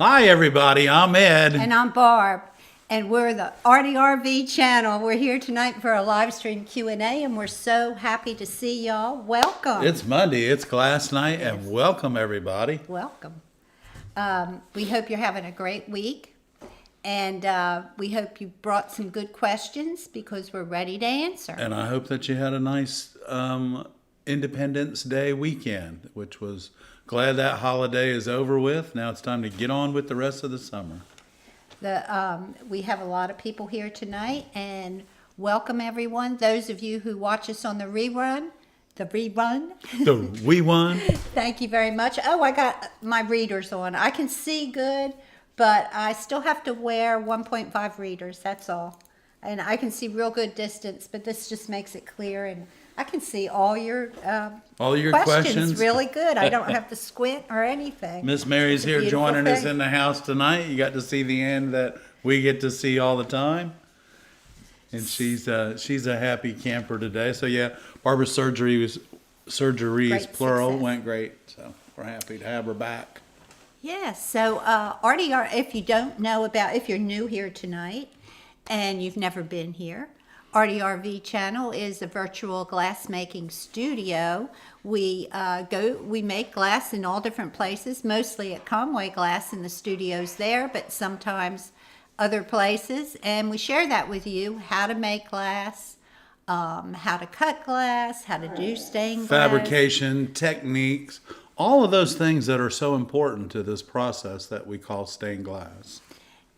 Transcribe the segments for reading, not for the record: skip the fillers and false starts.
Hi everybody, I'm Ed. And I'm Barb. And we're the ARTyRV channel. We're here tonight for a live stream Q&A, and we're so happy to see y'all. Welcome. It's Monday, it's glass night, and welcome everybody. Welcome. We hope you're having a great week. And we hope you brought some good questions because we're ready to answer. And I hope that you had a nice Independence Day weekend, which was glad that holiday is over with. Now it's time to get on with the rest of the summer. We have a lot of people here tonight, and welcome everyone. Those of you who watch us on the rerun. Thank you very much. Oh, I got my readers on. I can see good, but I still have to wear 1.5 readers, that's all. And I can see real good distance, but this just makes it clear, and I can see all your questions really good. I don't have to squint or anything. Miss Mary's here joining us in the house tonight. You got to see the end that we get to see all the time. And she's a happy camper today. So yeah, Barbara's surgeries plural went great. So we're happy to have her back. Yeah, so RDR, if you're new here tonight and you've never been here, ARTyRV channel is a virtual glassmaking studio. We make glass in all different places, mostly at Conway Glass in the studios there, but sometimes other places. And we share that with you, how to make glass, how to cut glass, how to do stained glass. Fabrication, techniques, all of those things that are so important to this process that we call stained glass.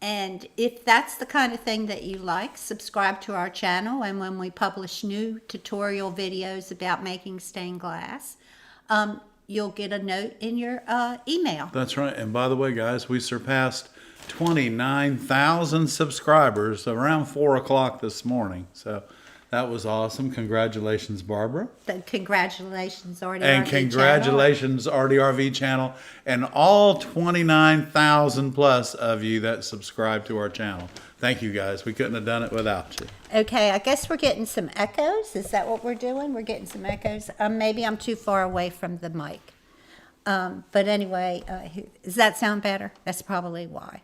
And if that's the kind of thing that you like, subscribe to our channel. And when we publish new tutorial videos about making stained glass, you'll get a note in your email. That's right. And by the way, guys, we surpassed 29,000 subscribers around 4 o'clock this morning. So that was awesome. Congratulations, Barbara. Congratulations, ARTyRV And congratulations, ARTyRV channel, and all 29,000 plus of you that subscribe to our channel. Thank you, guys. We couldn't have done it without you. Okay, I guess we're getting some echoes. Is that what we're doing? We're getting some echoes. Maybe I'm too far away from the mic. But anyway, does that sound better? That's probably why.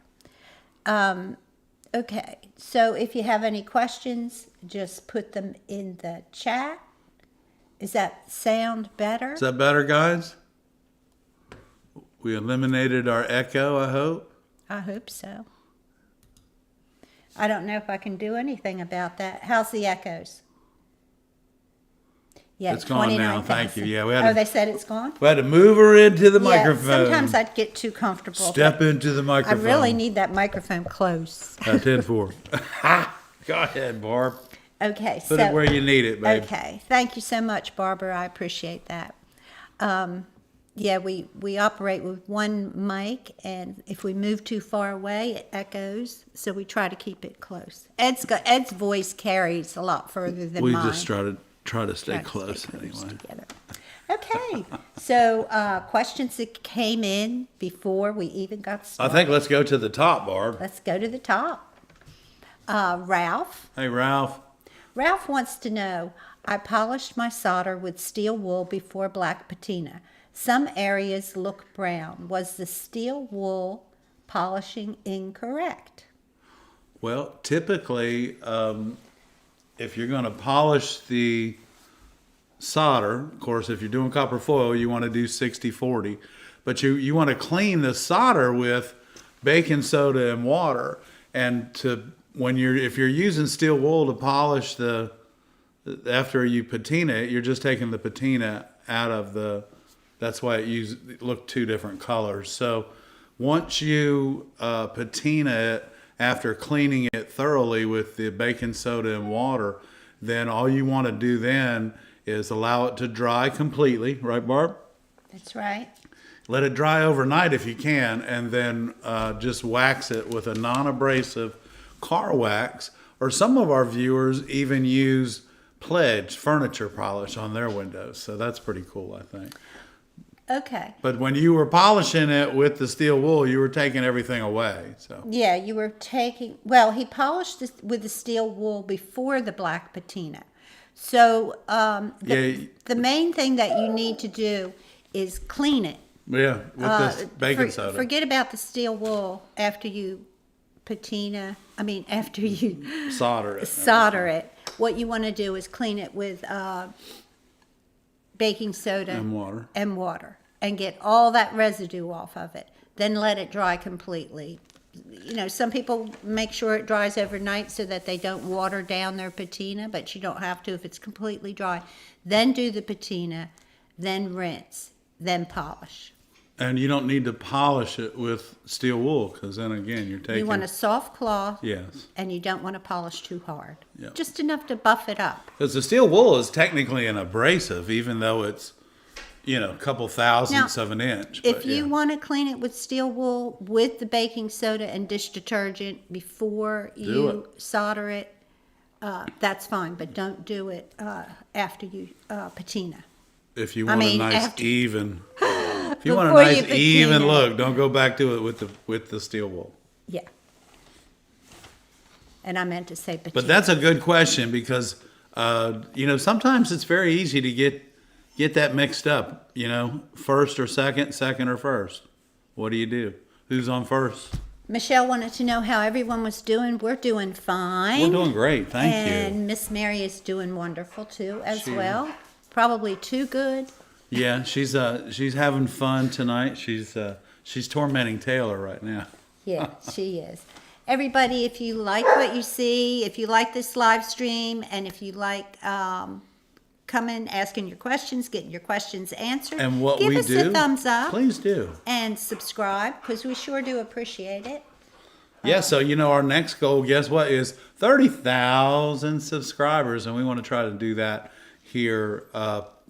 Okay, so if you have any questions, just put them in the chat. Does that sound better? Is that better, guys? We eliminated our echo, I hope. I hope so. I don't know if I can do anything about that. How's the echoes? Yeah, it's gone now. Thank you. Yeah, they said it's gone? We had to move her into the microphone. Sometimes I'd get too comfortable. Step into the microphone. I really need that microphone close. 10-4. Go ahead, Barb. Okay. Put it where you need it, babe. Okay. Thank you so much, Barbara. I appreciate that. Yeah, we operate with one mic, and if we move too far away, it echoes. So we try to keep it close. Ed's voice carries a lot further than mine. We just try to stay close anyway. Together. Okay, so questions that came in before we even got started. I think let's go to the top, Barb. Let's go to the top. Ralph. Hey, Ralph. Ralph wants to know, I polished my solder with steel wool before black patina. Some areas look brown. Was the steel wool polishing incorrect? Well, typically, if you're going to polish the solder, of course, if you're doing copper foil, you want to do 60-40. But you want to clean the solder with baking soda and water. And if you're using steel wool to polish after you patina it, you're just taking the patina out of that's why it looked two different colors. So once you patina it, after cleaning it thoroughly with the baking soda and water, then all you want to do then is allow it to dry completely. Right, Barb? That's right. Let it dry overnight if you can, and then just wax it with a non-abrasive car wax, or some of our viewers even use Pledge furniture polish on their windows. So that's pretty cool, I think. Okay. But when you were polishing it with the steel wool, you were taking everything away. So yeah, you were taking. Well, he polished this with the steel wool before the black patina. So the main thing that you need to do is clean it Yeah, with this baking soda. Forget about the steel wool after you after you solder it. What you want to do is clean it with baking soda and water. And get all that residue off of it. Then let it dry completely. You know, some people make sure it dries overnight so that they don't water down their patina, but you don't have to if it's completely dry. Then do the patina, then rinse, then polish. And you don't need to polish it with steel wool, because then again, you're taking... You want a soft cloth. Yes. And you don't want to polish too hard. Yep. Just enough to buff it up. Because the steel wool is technically an abrasive, even though it's, you know, a couple thousandths of an inch. If you want to clean it with steel wool with the baking soda and dish detergent before you solder it, that's fine. But don't do it after you patina. If you want a nice even... If you want a Before nice you patina. even look, don't go back to it with the steel wool. Yeah. And I meant to say patina. But that's a good question, because you know, sometimes it's very easy to get that mixed up. You know, first or second or first. What do you do? Who's on first? Michelle wanted to know how everyone was doing. We're doing fine. We're doing great, thank you. And Miss Mary is doing wonderful too, as well. Probably too good. Yeah, she's having fun tonight. She's tormenting Taylor right now. Yeah, she is. Everybody, if you like what you see, if you like this live stream, and if you like coming, asking your questions, getting your questions answered, and what give we us do, a thumbs up. Please do. And subscribe, because we sure do appreciate it. Yeah, so you know, our next goal, guess what, is 30,000 subscribers, and we want to try to do that here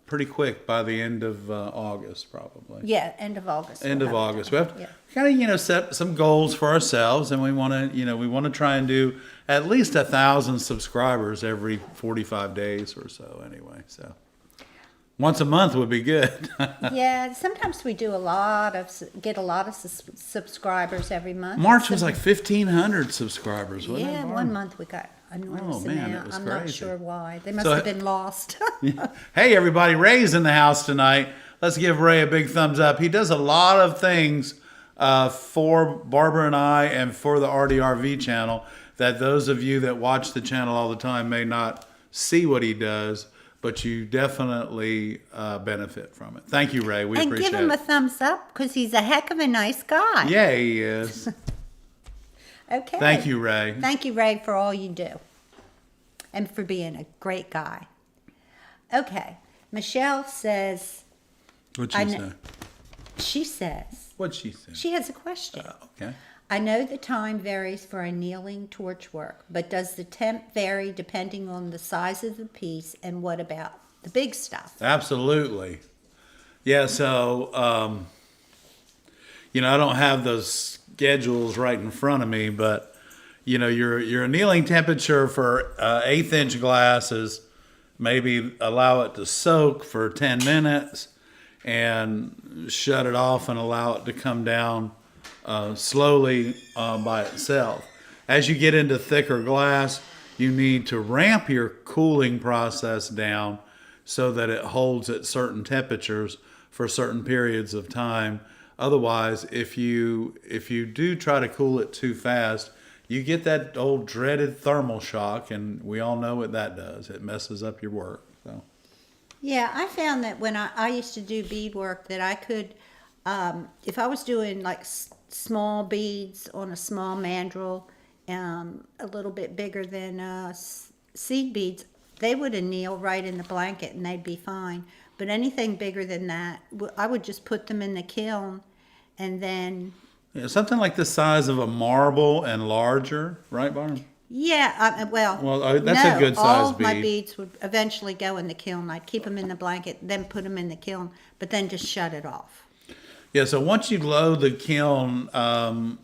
pretty quick by the end of August, probably. Yeah, end of August. End of August. We have to kind of, you know, set some goals for ourselves, and we want to, you know, try and do at least 1,000 subscribers every 45 days or so. Anyway, so once a month would be good. Yeah, sometimes we do get a lot of subscribers every month. March was like 1,500 subscribers, wasn't it? Yeah, one month we got enormous amount. It was I'm crazy. not sure why. They must have been lost. Hey, everybody, Ray's in the house tonight. Let's give Ray a big thumbs up. He does a lot of things for Barbara and I and for the ARTyRV channel that those of you that watch the channel all the time may not see what he does, but you definitely benefit from it. Thank you, Ray. We appreciate it. And give him a thumbs up, because he's a heck of a nice guy. Yeah, he is. Okay. Thank you, Ray. Thank you, Ray, for all you do. And for being a great guy. Okay. Michelle says... What'd she say? She says... What'd she say? She has a question. Okay. I know the time varies for annealing torch work, but does the temp vary depending on the size of the piece, and what about the big stuff? Absolutely. Yeah, so, you know, I don't have those schedules right in front of me, but, you know, your annealing temperature for 1/8 inch glass is maybe allow it to soak for 10 minutes and shut it off and allow it to come down slowly by itself. As you get into thicker glass, you need to ramp your cooling process down so that it holds at certain temperatures for certain periods of time. Otherwise, if you do try to cool it too fast, you get that old dreaded thermal shock, and we all know what that does. It messes up your work. So. Yeah, I found that when I used to do beadwork, that I could, if I was doing like small beads on a small mandrel, a little bit bigger than seed beads, they would anneal right in the blanket and they'd be fine. But anything bigger than that, I would just put them in the kiln, and then... Yeah, something like the size of a marble and larger, right, Barb? Yeah, that's a good size all of bead. my beads would eventually go in the kiln. I'd keep them in the blanket, then put them in the kiln, but then just shut it off. Yeah, so once you load the kiln on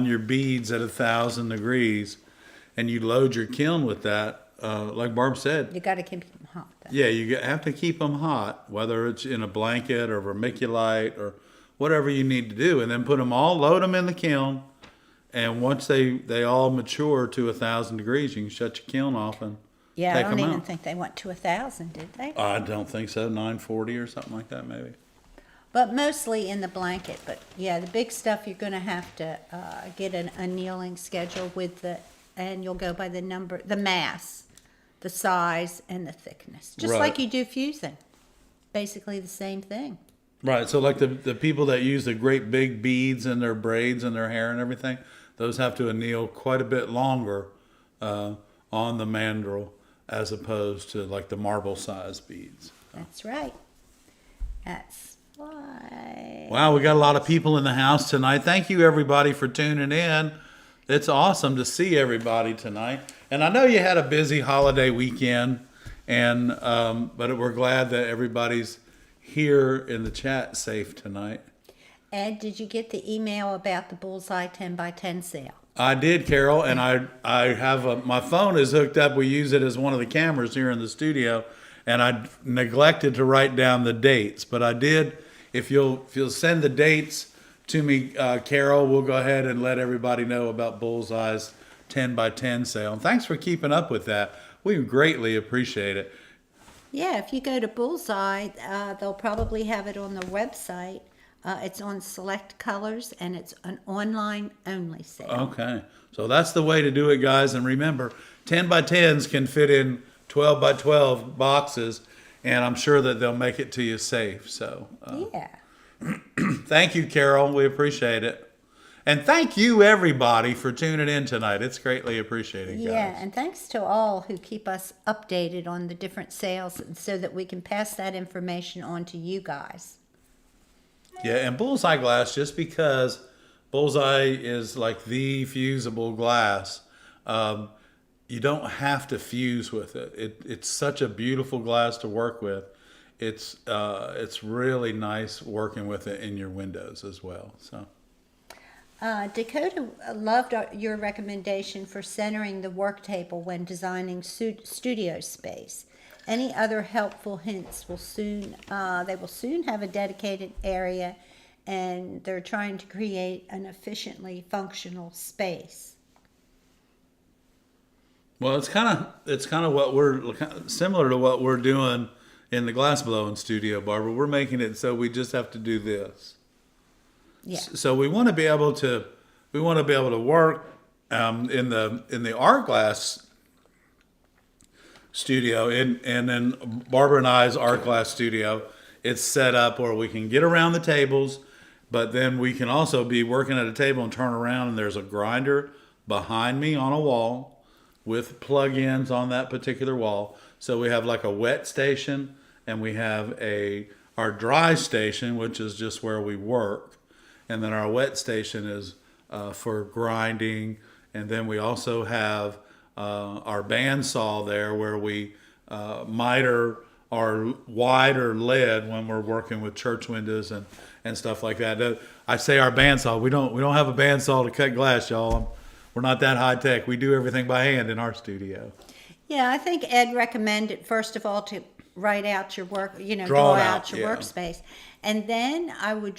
your beads at 1,000 degrees, and you load your kiln with that, like Barb said, You got to keep them hot. yeah, you have to keep them hot, whether it's in a blanket or vermiculite or whatever you need to do, and then load them in the kiln. And once they all mature to 1,000 degrees, you can shut your kiln off and Yeah, take I them don't even out. think they went to 1,000, did they? I don't think so. 940 or something like that, maybe. But mostly in the blanket. But yeah, the big stuff you're going to have to get an annealing schedule with and you'll go by the number, the mass, the size, and the thickness. Just Right. like you do fusing. Basically the same thing. Right. So like the people that use the great big beads in their braids and their hair and everything, those have to anneal quite a bit longer on the mandrel as opposed to like the marble size beads. That's right. That's why. Wow, we got a lot of people in the house tonight. Thank you everybody for tuning in. It's awesome to see everybody tonight. And I know you had a busy holiday weekend, and but we're glad that everybody's here in the chat safe tonight. Ed, did you get the email about the Bullseye 10x10 sale? I did, Carol, and I have my phone is hooked up. We use it as one of the cameras here in the studio, and I neglected to write down the dates, but I did. If you'll send the dates to me, Carol, we'll go ahead and let everybody know about Bullseye's 10x10 sale. And thanks for keeping up with that. We greatly appreciate it. Yeah, if you go to Bullseye, they'll probably have it on the website. It's on select colors, and it's an online only sale. Okay, so that's the way to do it, guys. And remember, 10x10s can fit in 12x12 boxes, and I'm sure that they'll make it to you safe. So Yeah. thank you, Carol. We appreciate it. And thank you, everybody, for tuning in tonight. It's greatly appreciated, guys. Yeah, and thanks to all who keep us updated on the different sales so that we can pass that information on to you guys. Yeah, and Bullseye glass, just because Bullseye is like the fusible glass, you don't have to fuse with it. It's such a beautiful glass to work with. It's really nice working with it in your windows as well. So. Dakota loved your recommendation for centering the work table when designing studio space. Any other helpful hints will soon have a dedicated area, and they're trying to create an efficiently functional space. Well, it's kind of what we're similar to what we're doing in the glass blowing studio, Barbara. We're making it so we just have to do this. Yeah. So we want to be able to work in the art glass studio, and then Barbara and I's art glass studio. It's set up where we can get around the tables, but then we can also be working at a table and turn around, and there's a grinder behind me on a wall with plug-ins on that particular wall. So we have like a wet station, and we have our dry station, which is just where we work. And then our wet station is for grinding. And then we also have our bandsaw there where we miter our wider lead when we're working with church windows and stuff like that. I say our bandsaw. We don't have a bandsaw to cut glass, y'all. We're not that high tech. We do everything by hand in our studio. Yeah, I think Ed recommended, first of all, to write out your work, Draw draw it out out, your yeah. workspace. And then I would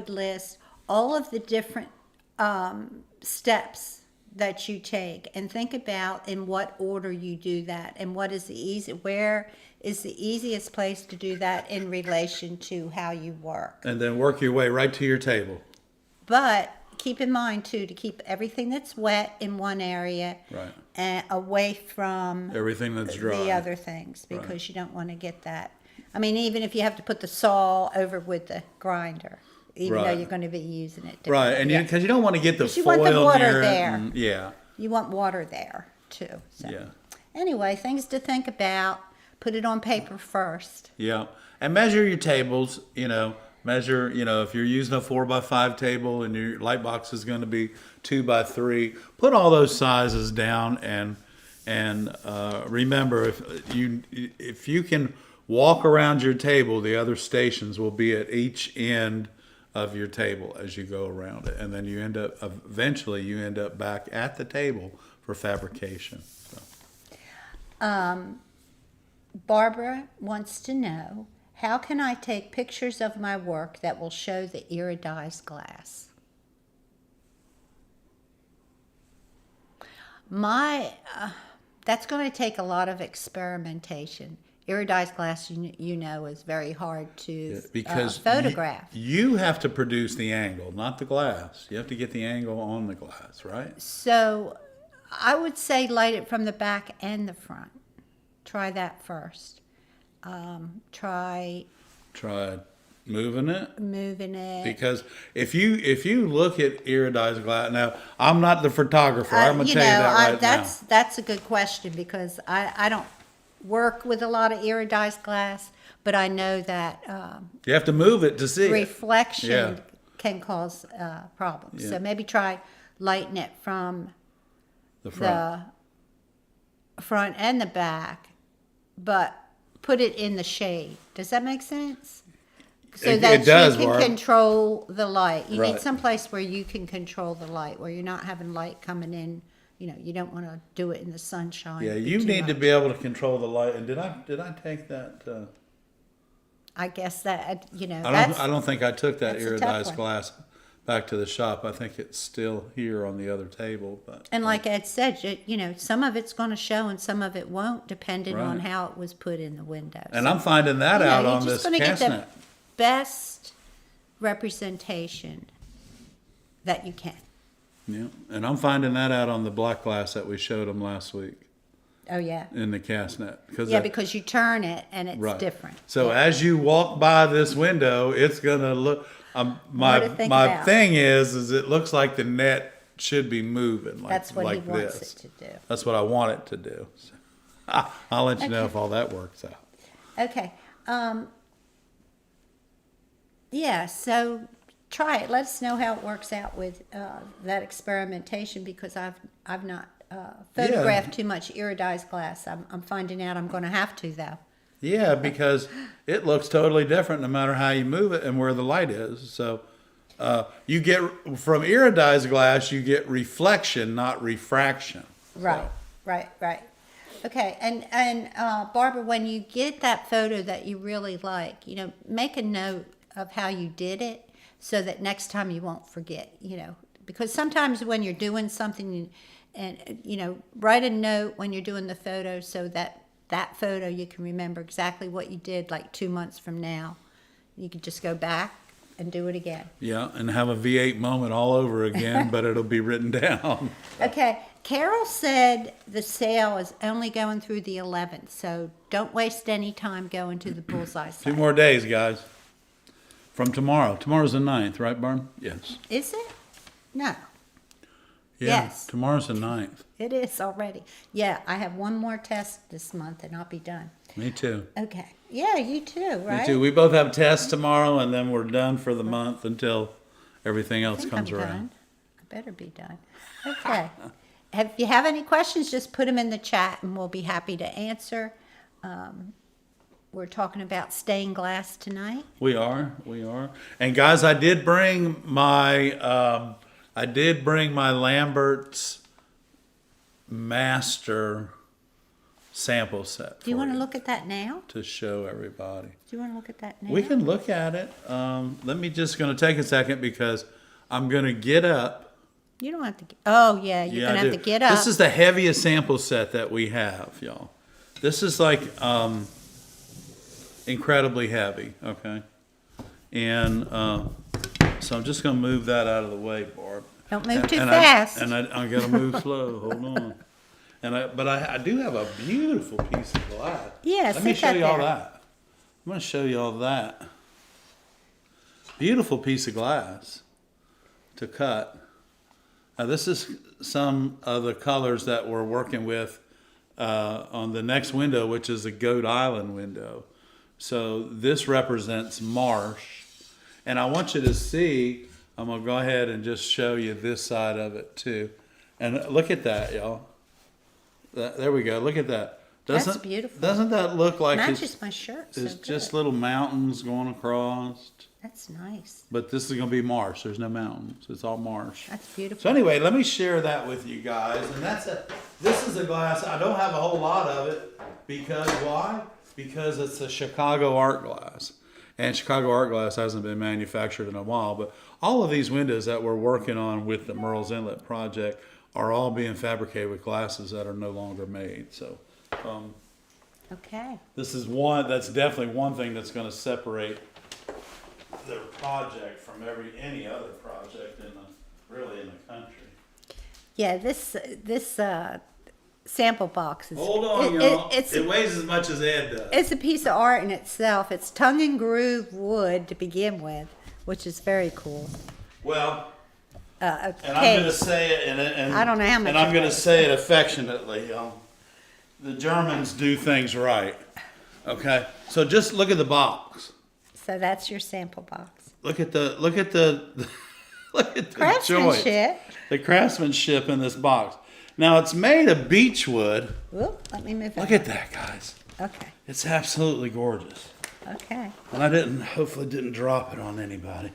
list all of the different steps that you take, and think about in what order you do that, and where is the easiest place to do that in relation to how you work. And then work your way right to your table. But keep in mind too, to keep everything that's wet in one area, Right. and away from Everything that's dry. the other things, because Right. you don't want to get that. I mean, even if you have to put the saw over with the grinder, even though Right. you're going to be using it. Right, and yeah. because you don't want to get the 'Cause you foil want the water near it, there. and- yeah, You want water there too. So. yeah. Anyway, things to think about. Put it on paper first. Yeah, and measure your tables. Measure. If you're using a 4x5 table and your light box is going to be 2x3, put all those sizes down and remember, if you can walk around your table, the other stations will be at each end of your table as you go around it, and then eventually you end up back at the table for fabrication. So. Barbara wants to know, how can I take pictures of my work that will show the iridized glass? That's going to take a lot of experimentation. Iridized glass, you know, is very hard to Because photograph. you have to produce the angle, not the glass. You have to get the angle on the glass, right? So I would say light it from the back and the front. Try that first. Try moving it. moving it. Because if you look at iridized glass, now I'm not the photographer. I'm gonna tell you that right now. That's a good question because I don't work with a lot of iridized glass, but I know that You have to move it to see it. reflection Yeah. can cause problems. Yeah. So maybe try lighting it from The front. the front and the back, but put it in the shade. Does that make sense? So It that does, you can Barb. control the light. You Right. need some place where you can control the light, where you're not having light coming in. You know, you don't want to do it in the sunshine. Yeah, It'd be you too need to much. be able to control the light. And did I take that? I guess that I don't think I took that that's a tough iridized one. glass back to the shop. I think it's still here on the other table. But And like Ed said, some of it's going to show and some of it won't, depending on Right. how it was put in the window. and I'm finding that out you're on just this gonna get the Casnet. best representation that you can. Yeah, and I'm finding that out on the black glass that we showed them last week Oh yeah, in the Casnet. yeah, because you turn it and it's Right. different. So Yeah. as you walk by this window, it's gonna look. More to think My about. thing is it looks like the net should be moving. Like, That's what like he wants this. it to do. That's what I want it to do. So, I'll let you know if all that works out. Okay. Yeah, so try it. Let us know how it works out with that experimentation because I've not photographed too much iridized glass. I'm finding out I'm going to have to though. Yeah, because it looks totally different no matter how you move it and where the light is. So you get from iridized glass, you get reflection, not refraction. Right, right. Okay, and Barbara, when you get that photo that you really like, make a note of how you did it so that next time you won't forget, because sometimes when you're doing something and write a note when you're doing the photo so that photo you can remember exactly what you did like 2 months from now. You can just go back and do it again. Yeah, and have a V8 moment all over again, but it'll be written down. Okay, Carol said the sale is only going through the 11th, so don't waste any time going to the Bullseye 2 site. more days, guys. From tomorrow. Tomorrow's the 9th, right, Barn? Yes. Is it? No, Yeah, Yes. tomorrow's the 9th. it is already. Yeah, I have one more test this month and I'll be done. Me too. Okay, yeah, you too, right? Me too. We both have tests tomorrow, and then we're done for the month until everything I else think comes I'm around. done. I better be done. Okay. If you have any questions, just put them in the chat and we'll be happy to answer. We're talking about stained glass tonight. We are. And guys, I did bring my Lambert's master sample set. Do you for want to look at that now? to show everybody? Do you want to look at that now? We can look at it. Let me just gonna take a second because I'm gonna get up. You don't have to. Oh yeah, you're Yeah, gonna I have do. to get up. This is the heaviest sample set that we have, y'all. This is like incredibly heavy. Okay, and so I'm just gonna move that out of the way, Barb. Don't move too And fast. I gotta move slow. Hold on. But I do have a beautiful piece of glass. Yeah, Let me sit show that you all there. that. I'm gonna show you all that. Beautiful piece of glass to cut. Now this is some of the colors that we're working with on the next window, which is a Goat Island window. So this represents marsh. And I want you to see, I'm gonna go ahead and just show you this side of it too. And look at that, y'all. There we go, look at that. That's beautiful. Doesn't that look like Matches my shirt. So it's good. just little mountains going across? That's nice. But this is gonna be marsh, there's no mountains, it's all marsh. That's beautiful. So anyway, let me share that with you guys. And this is a glass, I don't have a whole lot of it, because why? Because it's a Chicago art glass. And Chicago art glass hasn't been manufactured in a while, but all of these windows that we're working on with the Merle's Inlet project are all being fabricated with glasses that are no longer made. So Okay. This is one, that's definitely one thing that's gonna separate their project from any other project really in the country. Yeah, this sample box is. Hold on, y'all. It weighs as much as Ed does. It's a piece of art in itself. It's tongue and groove wood to begin with, which is very cool. Well, Okay. and I'm gonna say it, and I don't know how much and I'm it gonna weighs. say it affectionately, y'all. The Germans do things right. Okay, so just look at the box. So that's your sample box. Look at the look at the joint. Craftsmanship. The craftsmanship in this box. Now it's made of beechwood. Whoop, let me move Look it. at that, guys. Okay. It's absolutely gorgeous. Okay. And I hopefully didn't drop it on anybody.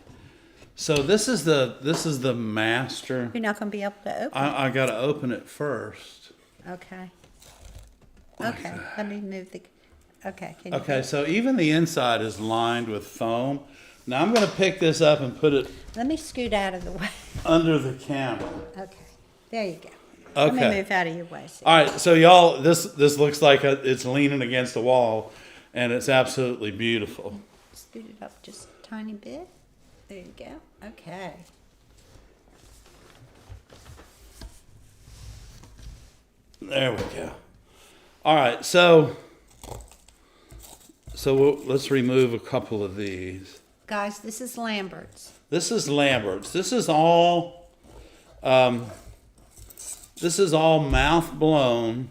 So this is the master. You're not going to be able to open. I got to open it first. Okay. Like Okay. that. Let me move the. Okay. Can you Okay, so even the inside is lined with foam. Now I'm going to pick this up and put it Let me scoot out of the way. under the camera. Okay. There you go. Let me Okay. move out of your way. So. All right, so y'all, this looks like it's leaning against the wall, and it's absolutely beautiful. Scoot it up just a tiny bit. There you go. Okay. There we go. All right, so let's remove a couple of these. Guys, this is Lambert's. This is Lambert's. This is all mouth blown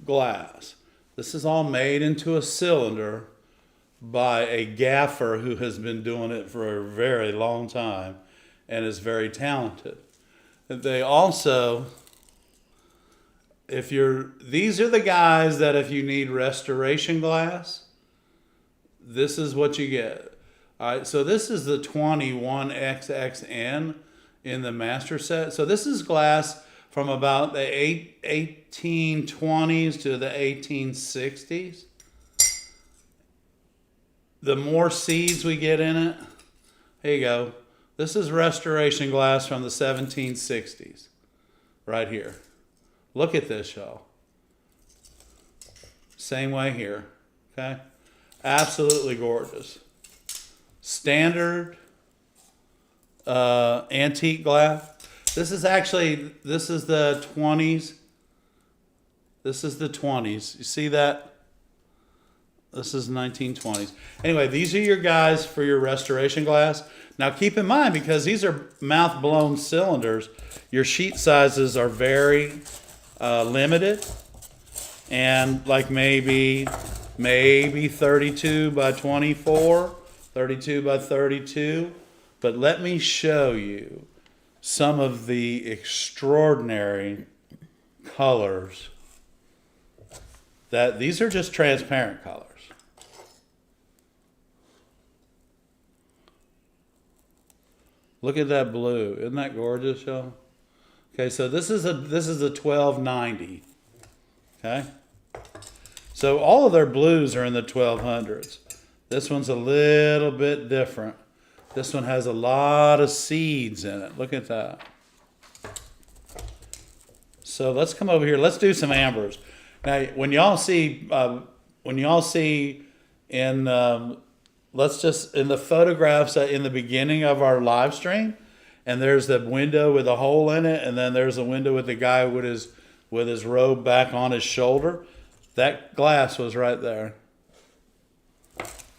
glass. This is all made into a cylinder by a gaffer who has been doing it for a very long time and is very talented. They also, these are the guys that if you need restoration glass, this is what you get. All right, so this is the 21XXN in the master set. So this is glass from about the 1820s to the 1860s. The more seeds we get in it, here you go. This is restoration glass from the 1760s, right here. Look at this, y'all. Same way here, okay? Absolutely gorgeous. Standard antique glass. This is the 20s. This is the 20s. You see that? This is 1920s. Anyway, these are your guys for your restoration glass. Now keep in mind, because these are mouth-blown cylinders, your sheet sizes are very limited. And like maybe 32 by 24, 32 by 32. But let me show you some of the extraordinary colors. These are just transparent colors. Look at that blue. Isn't that gorgeous, y'all? Okay, so this is a 1290. Okay? So all of their blues are in the 1200s. This one's a little bit different. This one has a lot of seeds in it. Look at that. So let's come over here. Let's do some ambers. Now, when y'all see in in the photographs in the beginning of our live stream, and there's the window with a hole in it, and then there's a window with the guy with his robe back on his shoulder. That glass was right there.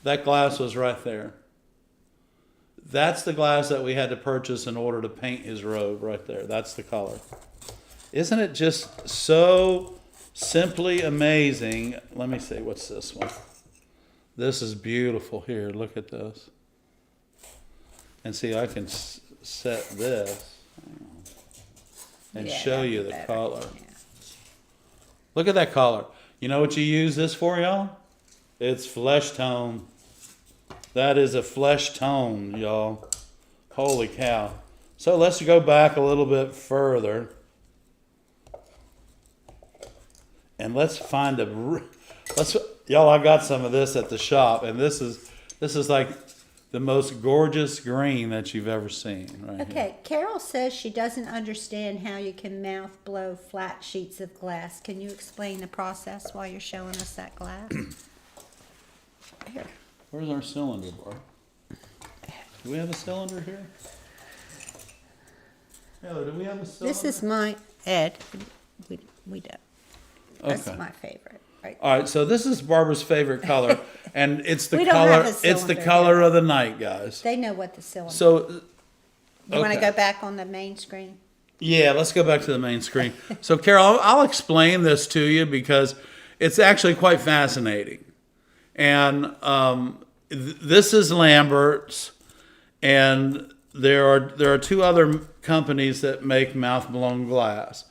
That glass was right there. That's the glass that we had to purchase in order to paint his robe right there. That's the color. Isn't it just so simply amazing? Let me see, what's this one? This is beautiful here. Look at this. And see, I can set this and show you the color. Yeah. Look at that color. You know what you use this for, y'all? It's flesh tone. That is a flesh tone, y'all. Holy cow. So let's go back a little bit further. And let's find y'all, I got some of this at the shop, and this is like the most gorgeous green that you've ever seen. Right here. Okay, Carol says she doesn't understand how you can mouth blow flat sheets of glass. Can you explain the process while you're showing us that glass? Here. Where's our cylinder bar? Do we have a cylinder here? Heather, do we have a cylinder? This is my Ed. We don't. That's Okay. my favorite. Right. All right, so this is Barbara's favorite color, and it's the We don't color. have a It's the cylinder color here. of the night, guys. They know what the cylinder. So, You want to okay. go back on the main screen? Yeah, let's go back to the main screen. So, Carol, I'll explain this to you because it's actually quite fascinating. And this is Lambert's, and there are two other companies that make mouth-blown glass.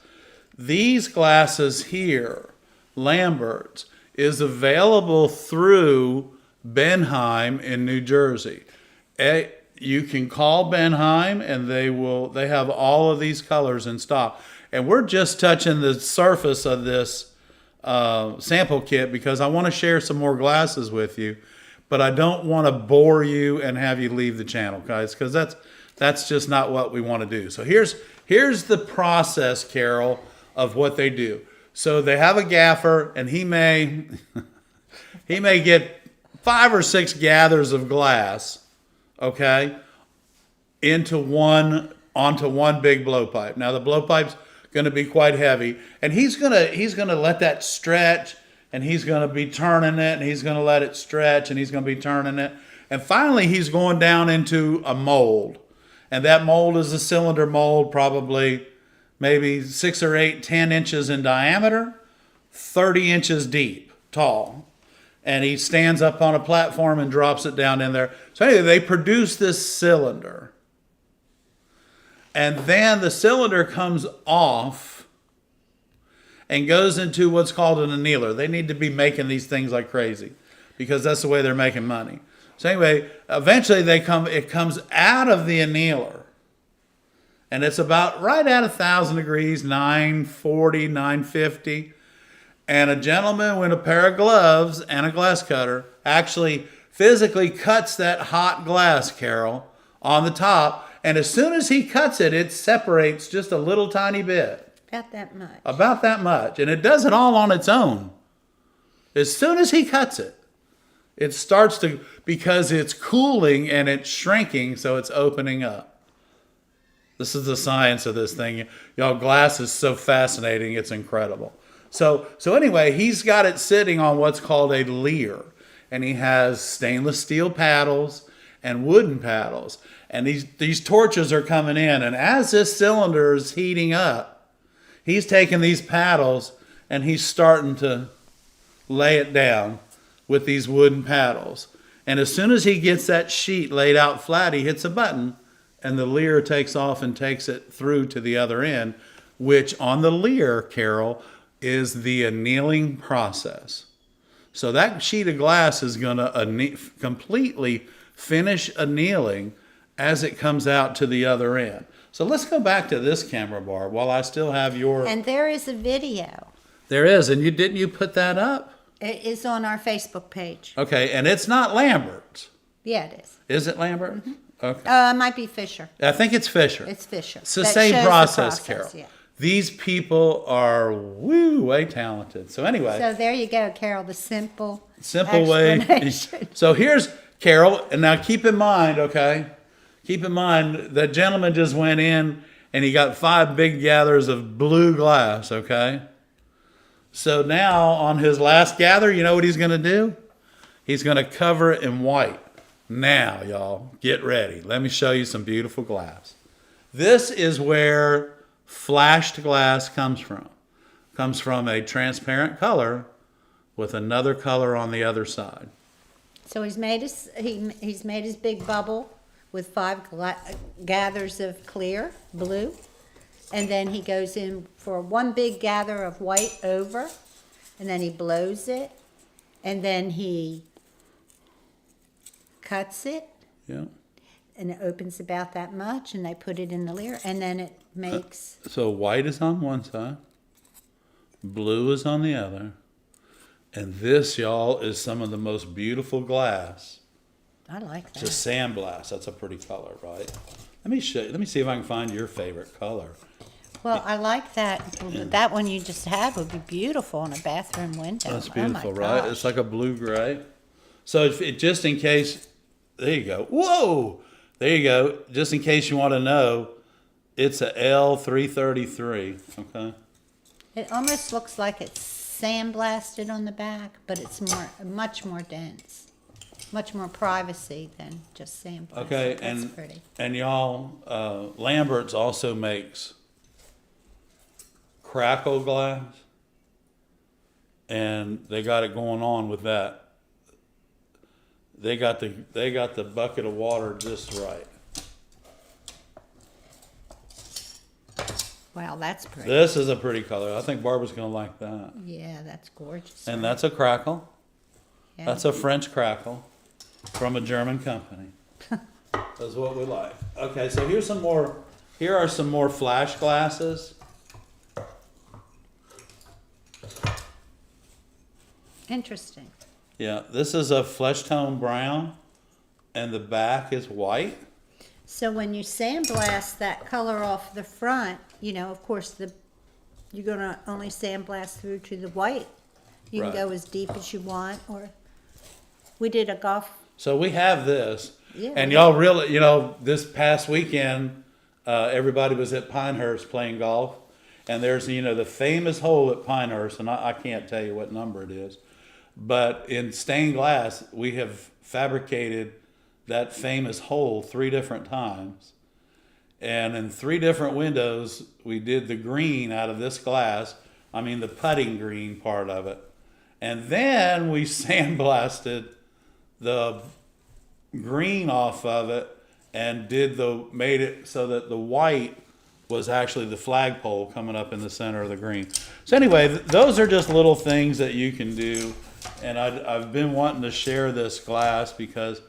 These glasses here, Lambert's, is available through Benheim in New Jersey. You can call Benheim and they have all of these colors in stock. And we're just touching the surface of this sample kit because I want to share some more glasses with you, but I don't want to bore you and have you leave the channel, guys, because that's just not what we want to do. So here's the process, Carol, of what they do. So they have a gaffer, and he may get 5 or 6 gathers of glass, okay, onto one big blowpipe. Now the blowpipe's going to be quite heavy, and he's gonna let that stretch, and he's going to be turning it, and he's going to let it stretch, and he's going to be turning it, and finally he's going down into a mold, and that mold is a cylinder mold, probably maybe 6 or 8, 10 inches in diameter, 30 inches deep, tall. And he stands up on a platform and drops it down in there. So anyway, they produce this cylinder. And then the cylinder comes off and goes into what's called an annealer. They need to be making these things like crazy because that's the way they're making money. So anyway, eventually it comes out of the annealer. And it's about right at 1,000 degrees, 940, 950. And a gentleman with a pair of gloves and a glass cutter actually physically cuts that hot glass, Carol, on the top. And as soon as he cuts it, it separates just a little tiny bit. About that much. About that much. And it does it all on its own. As soon as he cuts it, it starts to, because it's cooling and it's shrinking, so it's opening up. This is the science of this thing. Y'all, glass is so fascinating, it's incredible. So anyway, he's got it sitting on what's called a leer. And he has stainless steel paddles and wooden paddles. And these torches are coming in. And as this cylinder is heating up, he's taking these paddles and he's starting to lay it down with these wooden paddles. And as soon as he gets that sheet laid out flat, he hits a button and the leer takes off and takes it through to the other end, which on the leer, Carol, is the annealing process. So that sheet of glass is going to completely finish annealing as it comes out to the other end. So let's go back to this camera bar while I still have your... And there is a video. There is, and didn't you put that up? It is on our Facebook page. Okay, and it's not Lambert's. Yeah, it is. Is it Lambert? Mm-hmm. Okay. It might be Fisher. I think it's Fisher. It's Fisher. It's the That same shows the process, Carol. yeah. These people are way talented. So anyway, So there you go, Carol, the simple way. explanation. So here's Carol, and now keep in mind, okay? Keep in mind that gentleman just went in and he got 5 big gathers of blue glass, okay? So now on his last gather, you know what he's going to do? He's going to cover it in white. Now, y'all, get ready. Let me show you some beautiful glass. This is where flashed glass comes from. Comes from a transparent color with another color on the other side. So he's made his big bubble with 5 gathers of clear blue, and then he goes in for 1 big gather of white over, and then he blows it, and then he cuts it, Yeah. and it opens about that much, and they put it in the leer, and then it makes... So white is on one side, blue is on the other, and this, y'all, is some of the most beautiful glass I like that. Just sandblast. That's a pretty color, right? Let me show you. Let me see if I can find your favorite color. Well, I like that. That one you just had would be beautiful on a bathroom window. That's Oh my beautiful, right? gosh. It's like a blue-gray. So just in case, there you go. Whoa! There you go. Just in case you want to know, it's a L333, okay? It almost looks like it's sandblasted on the back, but it's much more dense. Much more privacy than just sandblasted. Okay, That's pretty. and y'all, Lambert's also makes crackle glass, and they got it going on with that. They got the bucket of water just right. Wow, that's pretty. This is a pretty color. I think Barbara's gonna like that. Yeah, that's gorgeous. And that's a crackle. Yeah. That's a French crackle from a German company. That's what we like. Okay, so here's some more. Here are some more flash glasses. Interesting. Yeah, this is a flesh tone brown, and the back is white. So when you sandblast that color off the front, you know, of course, you're gonna only sandblast through to the white. You Right. can go as deep as you want, or we did a golf. So we have this, Yeah, and we- y'all really, you know, this past weekend, everybody was at Pinehurst playing golf, and there's, you know, the famous hole at Pinehurst, and I can't tell you what number it is, but in stained glass, we have fabricated that famous hole 3 different times, and in 3 different windows, we did the green out of this glass. I mean, the putting green part of it, and then we sandblasted the green off of it and made it so that the white was actually the flagpole coming up in the center of the green. So anyway, those are just little things that you can do, and I've been wanting to share this glass because,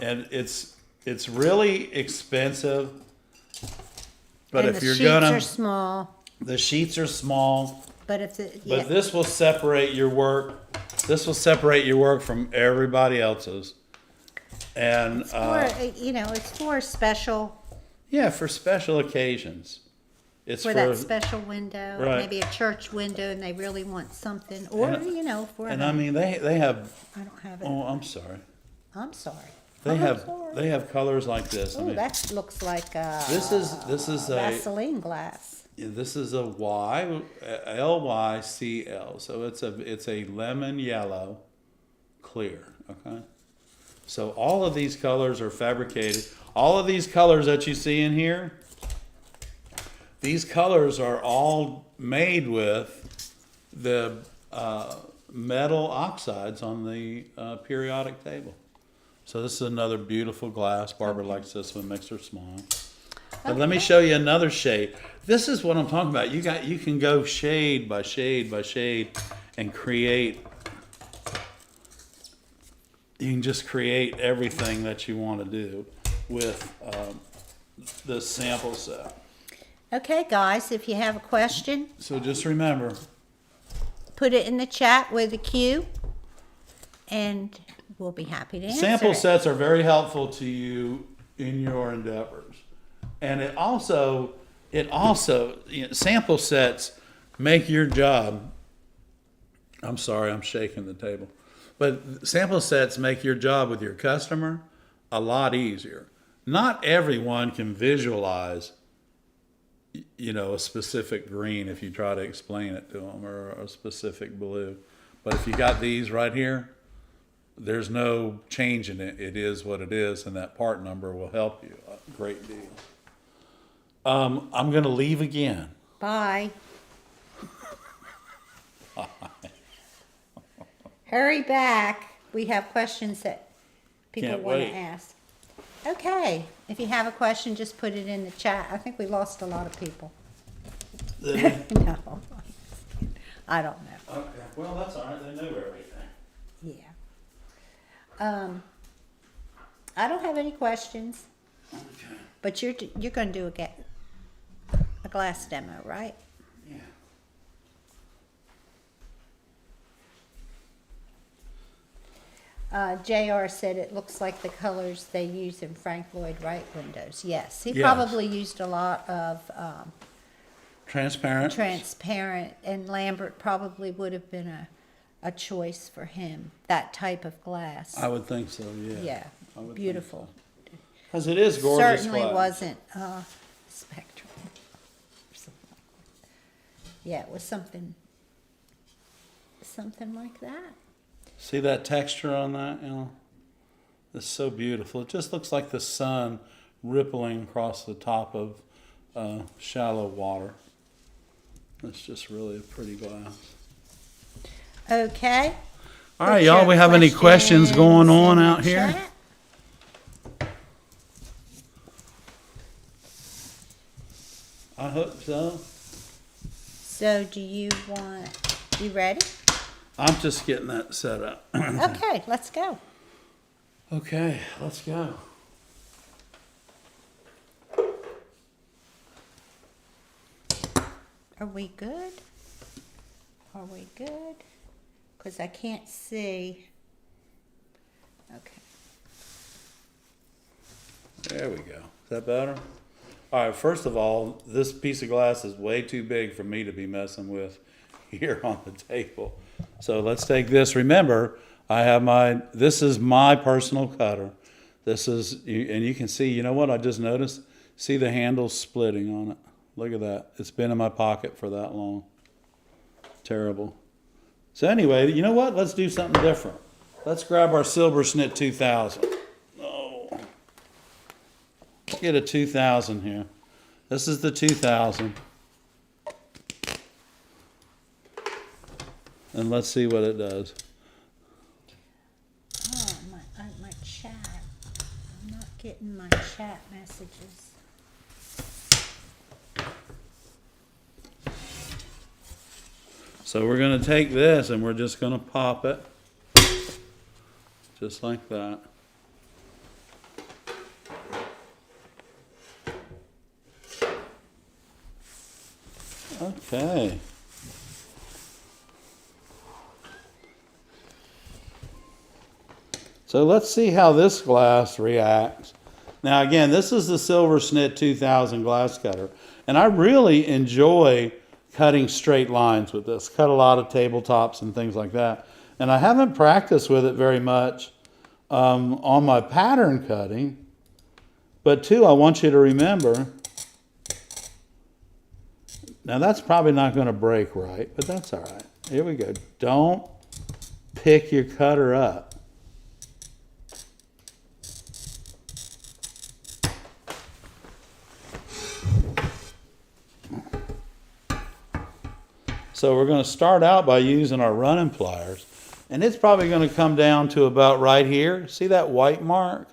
and it's really expensive, but and if the you're sheets gonna, are small, the sheets are small. but if the But this will separate your work. This will separate your work from everybody else's. And it's for, you know, it's for special, yeah, for special occasions. It's for that special window, Right. maybe a church window, and they really want something, or And- you know, for and a- I mean they have. I don't have it. Oh, I'm sorry. I'm sorry. They I'm have sorry. colors like this. I Oh, mean, that looks like this is a Vaseline glass. LYCL. So it's a lemon yellow, clear. Okay. So all of these colors are fabricated. All of these colors that you see in here, these colors are all made with the metal oxides on the periodic table. So this is another beautiful glass. Barbara likes this one, makes her smile. But let me show you another shade. This is what I'm talking about. You can go shade by shade by shade and create. You can just create everything that you want to do with this sample set. Okay, guys, if you have a question, So just remember, put it in the chat with a Q, and we'll be happy to answer sample it. sets are very helpful to you in your endeavors. And it also, sample sets make your job, I'm sorry, I'm shaking the table. But sample sets make your job with your customer a lot easier. Not everyone can visualize, a specific green if you try to explain it to them, or a specific blue. But if you got these right here, there's no change in it. It is what it is, and that part number will help you a great deal. I'm going to leave again. Bye. Hurry back. We have questions that people Can't want wait. to ask. Okay. If you have a question, just put it in the chat. I think we lost a lot of people. No. I don't know. Okay, well, that's all right. They know everything. Yeah. I don't have any questions, Okay. but you're going to do a glass demo, right? Yeah. JR said it looks like the colors they use in Frank Lloyd Wright windows. Yes, he Yes. probably used a lot of Transparent. transparent, and Lambert probably would have been a choice for him, that type of glass. I would think so, yeah. Yeah, I would think beautiful. Because it is gorgeous Certainly glass. wasn't Spectrum. Or something like that. Yeah, it was something like that. See that texture on that, you know? It's so beautiful. It just looks like the sun rippling across the top of shallow water. It's just really a pretty glass. Okay. All right, y'all, we have any questions going on out here? Chat. I hope so. So you ready? I'm just getting that set up. Okay, let's go. Okay, let's go. Are we good? Are we good? Because I can't see. Okay. There we go. Is that better? All right, first of all, this piece of glass is way too big for me to be messing with here on the table. So let's take this. Remember, this is my personal cutter. This is, and you can see, you know what I just noticed? See the handle splitting on it. Look at that. It's been in my pocket for that long. Terrible. So anyway, you know what? Let's do something different. Let's grab our Silver Snit 2000. Oh. Let's get a 2000 here. This is the 2000. And let's see what it does. Oh, my chat. I'm not getting my chat messages. So we're going to take this and we're just going to pop it. Just like that. Okay. So let's see how this glass reacts. Now again, this is the Silver Snit 2000 glass cutter. And I really enjoy cutting straight lines with this. Cut a lot of tabletops and things like that. And I haven't practiced with it very much on my pattern cutting. But two, I want you to remember, now that's probably not going to break right, but that's all right. Here we go. Don't pick your cutter up. So we're going to start out by using our running pliers. And it's probably going to come down to about right here. See that white mark?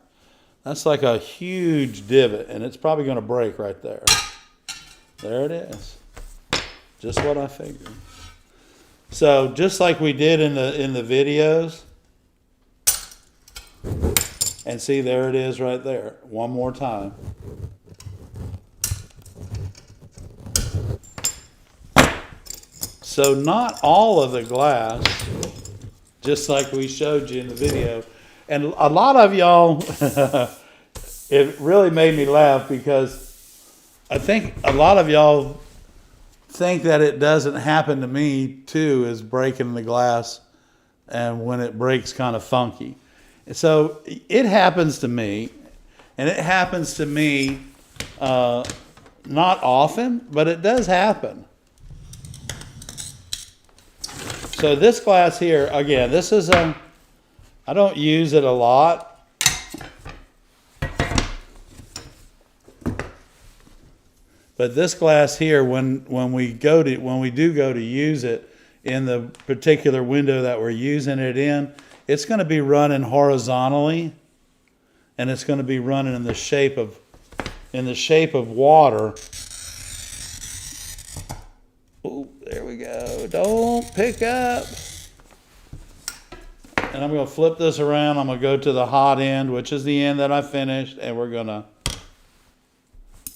That's like a huge divot, and it's probably going to break right there. There it is. Just what I figured. So just like we did in the videos. And see, there it is right there. One more time. So not all of the glass, just like we showed you in the video. And a lot of y'all, it really made me laugh because I think a lot of y'all think that it doesn't happen to me too, is breaking the glass and when it breaks kind of funky. So it happens to me, and it happens to me not often, but it does happen. So this glass here, again, this is I don't use it a lot. But this glass here, when we do go to use it in the particular window that we're using it in, it's going to be running horizontally, and it's going to be running in the shape of water. Oh, there we go. Don't pick up. And I'm going to flip this around. I'm going to go to the hot end, which is the end that I finished, and we're going to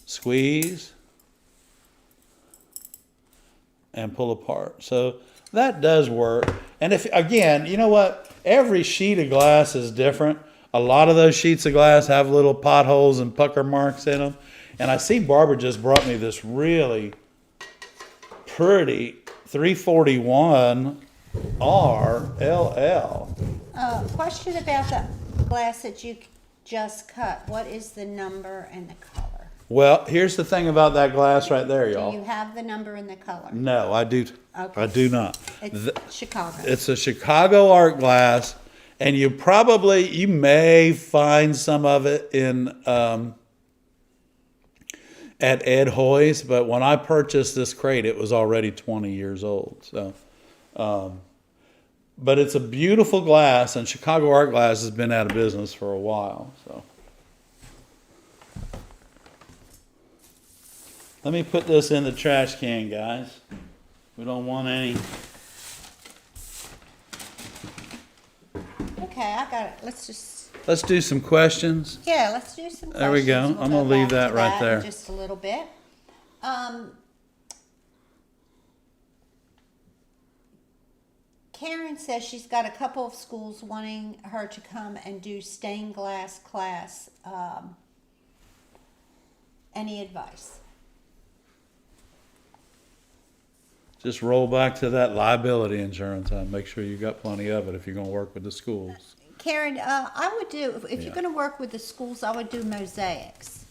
squeeze and pull apart. So that does work. And if, again, you know what? every sheet of glass is different. A lot of those sheets of glass have little potholes and pucker marks in them. And I see Barbara just brought me this really pretty 341 RLL. Question about the glass that you just cut. What is the number and the color? Well, here's the thing about that glass right there, Do y'all. you have the number and the color? No, I do. Okay. I do not. It's Chicago. It's a Chicago art glass, and you may find some of it in at Ed Hoy's, but when I purchased this crate, it was already 20 years old. So, but it's a beautiful glass, and Chicago art glass has been out of business for a while. So, let me put this in the trash can, guys. We don't want any. Okay, I got it. Let's do some questions. Yeah, let's do some questions. There we go. We'll I'm gonna leave back that to right there. In just a little bit. Karen says she's got a couple of schools wanting her to come and do stained glass class. Any advice? Just roll back to that liability insurance and make sure you got plenty of it if you're going to work with the schools. Karen, I would do, if you're going to work with the schools, I would do mosaics.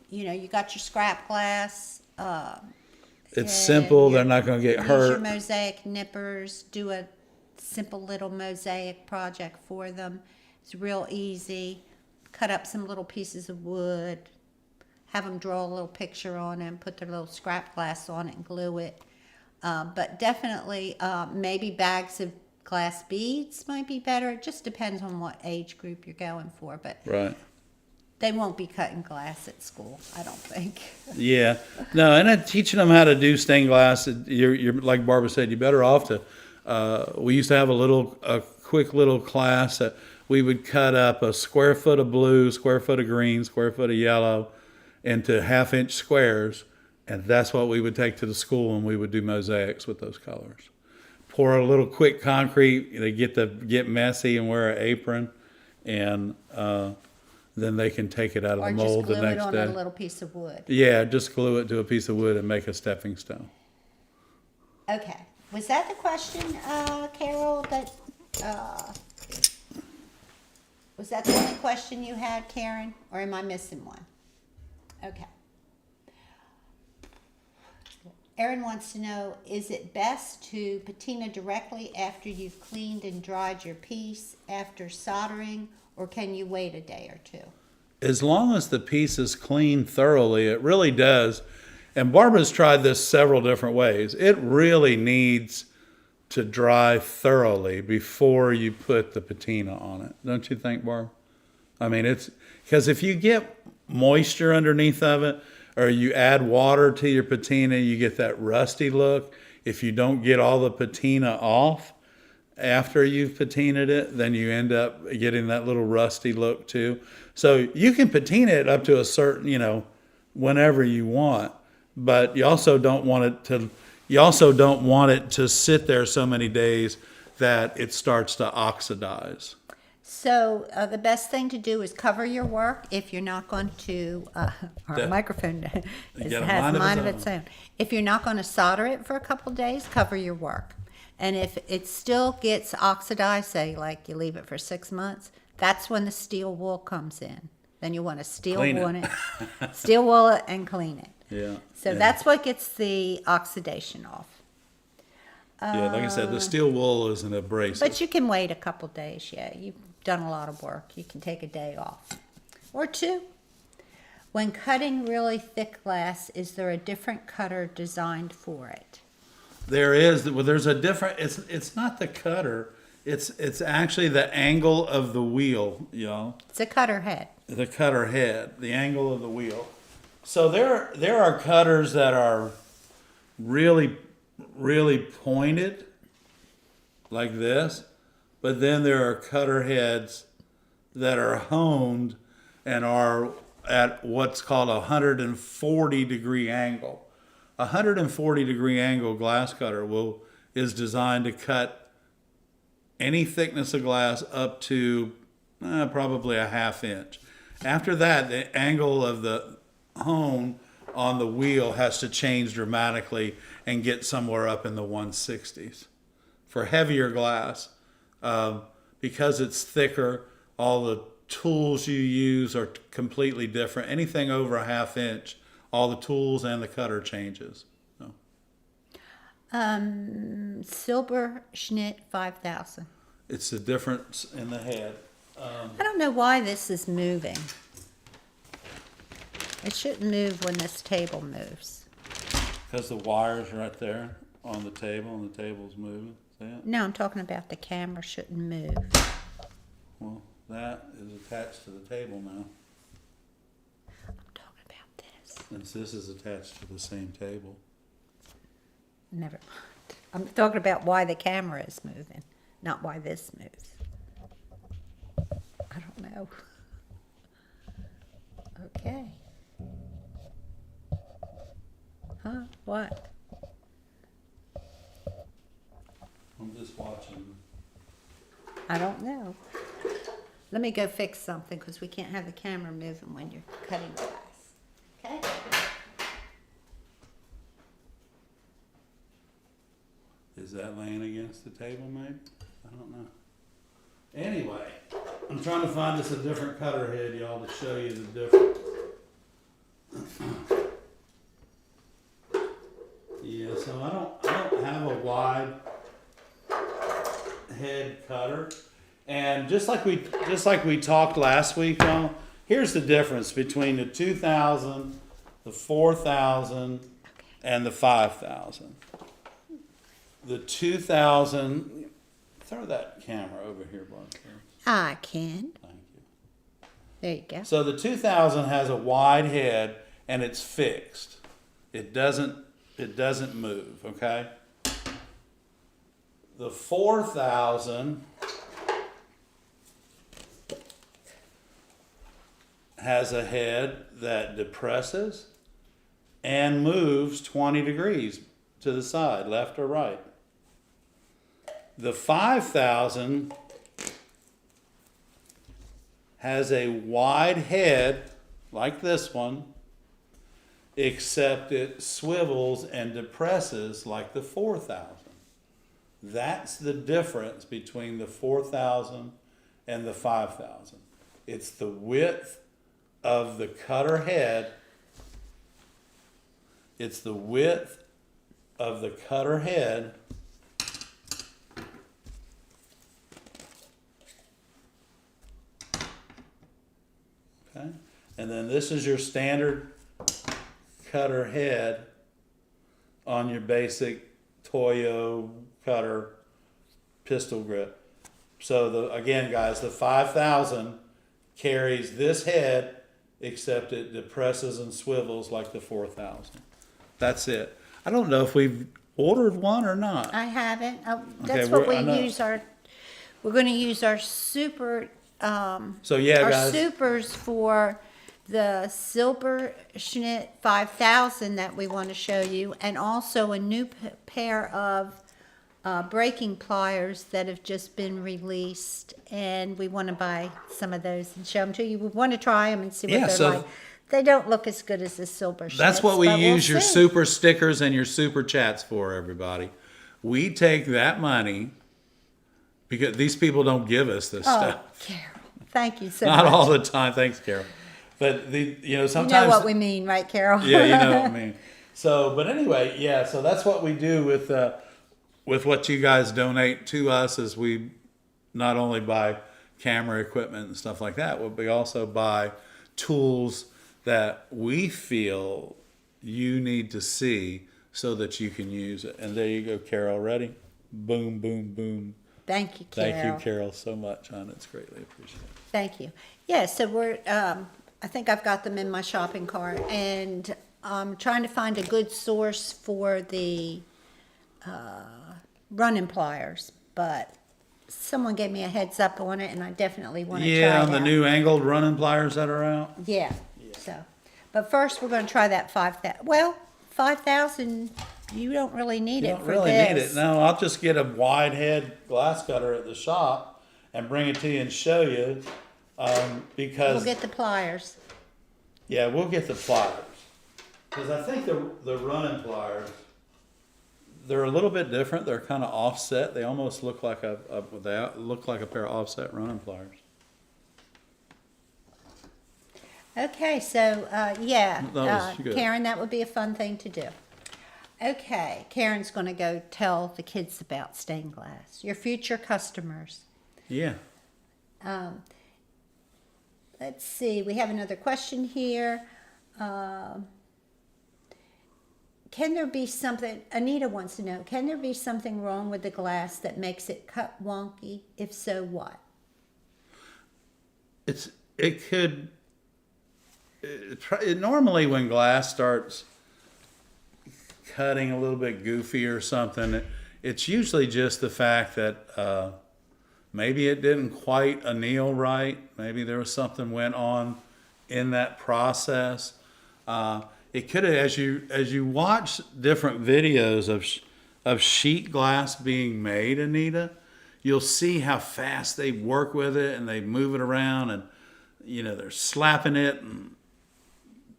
You got your scrap glass. It's simple. They're not going to get Use hurt. your mosaic nippers. Do a simple little mosaic project for them. It's real easy. Cut up some little pieces of wood. Have them draw a little picture on it, put their little scrap glass on it and glue it. But definitely, maybe bags of glass beads might be better. It just depends on what age group you're going for. But Right. they won't be cutting glass at school, I don't think. Yeah. No, and then teaching them how to do stained glass, you're like Barbara said, you're better off to, we used to have a quick little class that we would cut up a square foot of blue, square foot of green, square foot of yellow, into half-inch squares, and that's what we would take to the school, and we would do mosaics with those colors. Pour a little quick concrete. They get messy and wear an apron, and then they can take it out of the mold the next day. Or just glue it on a little piece of wood. Yeah, just glue it to a piece of wood and make a stepping stone. Okay. Was that the question, Carol, that... was that the only question you had, Karen? Or am I missing one? Okay. Erin wants to know, is it best to patina directly after you've cleaned and dried your piece after soldering, or can you wait a day or two? As long as the piece is cleaned thoroughly, it really does. And Barbara's tried this several different ways. It really needs to dry thoroughly before you put the patina on it. Don't you think, Barb? I mean, it's because if you get moisture underneath of it, or you add water to your patina, you get that rusty look. If you don't get all the patina off after you've patinaed it, then you end up getting that little rusty look too. So you can patina it up to a certain, whenever you want, but you also don't want it to sit there so many days that it starts to oxidize. So the best thing to do is cover your work if you're not going to, our microphone has mind of its own. If you're not going to solder it for a couple of days, cover your work. And if it still gets oxidized, say like you leave it for 6 months, that's when the steel wool comes in. Then you want to steel wool it and clean it. Yeah. So that's what gets the oxidation off. Yeah, like I said, the steel wool is an abrasive. But you can wait a couple days. Yeah, you've done a lot of work. You can take a day off or two. When cutting really thick glass, is there a different cutter designed for it? There is. Well, there's a different. It's not the cutter. It's actually the angle of the wheel. It's a cutter head. The cutter head, the angle of the wheel. So there are cutters that are really pointed like this, but then there are cutter heads that are honed and are at what's called a 140 degree angle. A 140 degree angle glass cutter is designed to cut any thickness of glass up to probably a 1/2 inch. After that, the angle of the hone on the wheel has to change dramatically and get somewhere up in the 160s. For heavier glass, because it's thicker, all the tools you use are completely different. Anything over a 1/2 inch, all the tools and the cutter changes. So. Silber Schnitt 5000. It's the difference in the head. I don't know why this is moving. It shouldn't move when this table moves. Because the wire's right there on the table and the table's moving. See it? No, I'm talking about the camera shouldn't move. Well, that is attached to the table now. I'm talking about this. Since this is attached to the same table. Never mind. I'm talking about why the camera is moving, not why this moves. I don't know. Okay. Huh? What? I'm just watching. I don't know. Let me go fix something because we can't have the camera moving when you're cutting glass. Okay? Is that laying against the table, maybe? I don't know. Anyway, I'm trying to find us a different cutter head, y'all, to show you the difference. Yeah, so I don't have a wide head cutter, and just like we talked last week, y'all. Here's the difference between the 2000, the 4000, and the 5000. The 2000. Throw that camera over here, Barb. I can. Thank you. There you go. So the 2000 has a wide head and it's fixed. It doesn't move, okay? The 4000 has a head that depresses and moves 20 degrees to the side, left or right. The 5000 has a wide head like this one, except it swivels and depresses like the 4000. That's the difference between the 4000 and the 5000. It's the width of the cutter head. It's the width of the cutter head okay, and then this is your standard cutter head on your basic Toyo cutter pistol grip. So again, guys, the 5000 carries this head, except it depresses and swivels like the 4000. That's it. I don't know if we've ordered one or not. I haven't. Oh, Okay, that's what we I know. use we're going to use our super, So yeah, our guys. supers for the Silber Schnitt 5000 that we want to show you, and also a new pair of braking pliers that have just been released, and we want to buy some of those and show them to you. We want to try them and see what Yeah, they're so like. They don't look as good as the Silber Schnitt. That's what we use your super stickers and your super chats for, everybody. We take that money because these people don't give us this stuff. Carol, thank you so Not much. all the time, thanks, Carol. But sometimes You know what we mean, right, Carol? yeah, you know what I mean. So, but anyway, yeah. So that's what we do with what you guys donate to us. Is we not only buy camera equipment and stuff like that, but we also buy tools that we feel you need to see so that you can use it. And there you go, Carol. Ready? Boom, boom, boom. Thank you, Carol. Thank you, Carol, so much, hon. It's greatly appreciated. Thank you. Yeah, so we're, I think I've got them in my shopping cart, and I'm trying to find a good source for the running pliers, but someone gave me a heads up on it, and I definitely want to try it Yeah, out. on the new angled running pliers that are out. Yeah, so, but first we're going to try that 5,000. Well, 5,000 You don't really need You it don't for really this. need it. No, I'll just get a wide head glass cutter at the shop and bring it to you and show you. Because We'll get the pliers. yeah, we'll get the pliers. Because I think the running pliers, they're a little bit different. They're kind of offset. They almost look like they look like a pair of offset running pliers. Okay, so yeah, That was good. Karen, that would be a fun thing to do. Okay, Karen's going to go tell the kids about stained glass, your future customers. Yeah. Let's see, we have another question here. Can there be something, Anita wants to know, can there be something wrong with the glass that makes it cut wonky? If so, what? It could. Normally, when glass starts cutting a little bit goofy or something, it's usually just the fact that maybe it didn't quite anneal right. Maybe there was something went on in that process. It could have, as you watch different videos of sheet glass being made, Anita, you'll see how fast they work with it and they move it around, and they're slapping it and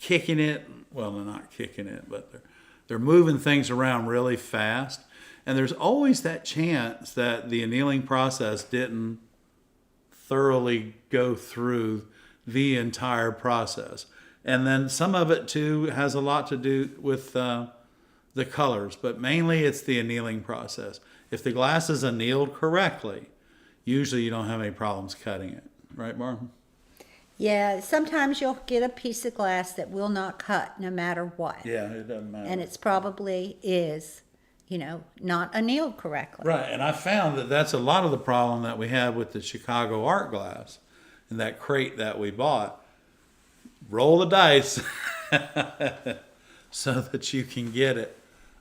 kicking it. Well, they're not kicking it, but they're moving things around really fast. And there's always that chance that the annealing process didn't thoroughly go through the entire process. And then some of it too has a lot to do with the colors, but mainly it's the annealing process. If the glass is annealed correctly, usually you don't have any problems cutting it. Right, Barb? Yeah, sometimes you'll get a piece of glass that will not cut no matter what. Yeah, it doesn't matter. And it's probably is, not annealed correctly. Right, and I found that that's a lot of the problem that we had with the Chicago art glass and that crate that we bought. Roll the dice so that you can get it.